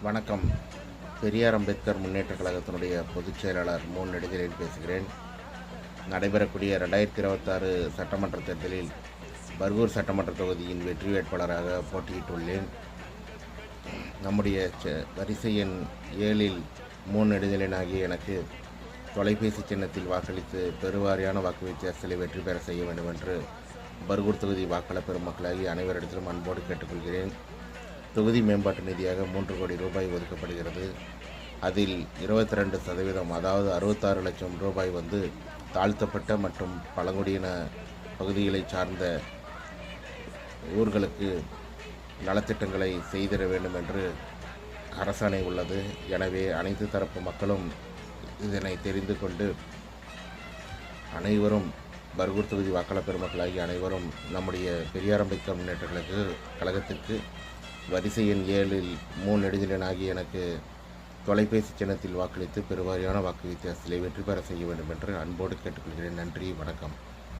வணக்கம். பெரியார் அம்பேத்கர் முன்னேற்றக் கழகத்தினுடைய பொதுச் செயலாளர் மோன் நெடுஞ்செழியன் பேசுகிறேன். நடைபெறக்கூடிய 2026 சட்டமன்ற தேர்தலில் பர்கூர் சட்டமன்ற தொகுதியின் வெற்றி வேட்பாளராக போட்டியிட்டுள்ளேன். நம்முடைய வரிசை எண் 7இல் மோன் நெடுஞ்செழியன் ஆகிய எனக்கு தொலைபேசி சின்னத்தில் வாக்களித்து பெருவாரியான வாக்கு வித்தியாசத்தில் வெற்றி பெற செய்ய வேண்டும் என்று பர்கூர் தொகுதி வாக்காளர் பெருமக்களாகி அனைவரிடத்திலும் அன்போடு கேட்டுக்கொள்கிறேன். தொகுதி மேம்பாட்டு நிதியாக 3 கோடி ரூபாய் ஒதுக்கப்படுகிறது. அதில் 22%, அதாவது 66 லட்சம் ரூபாய் தாழ்த்தப்பட்ட மற்றும் பழங்குடியின பகுதிகளை சார்ந்த ஊர்களுக்கு நலத்திட்டங்களை செய்திட வேண்டும் என்று அரசாணை உள்ளது. எனவே அனைத்து தரப்பு மக்களும் இதனை தெரிந்து கொண்டு அனைவரும் பர்கூர் தொகுதி வாக்காளர் பெருமக்களாகிய அனைவரும் நம்முடைய பெரியார் அம்பேத்கர் முன்னேற்ற கழகத்திற்கு வரிசை எண் 7இல் மோன் நெடுஞ்செழியன் ஆகிய எனக்கு தொலைபேசி சின்னத்தில் வாக்களித்து பெருவாரியான வாக்கு வித்தியாசத்தில் வெற்றி பெற செய்ய வேண்டும் என்று அன்போடு கேட்டுக்கொள்கிறேன். நன்றி, வணக்கம்.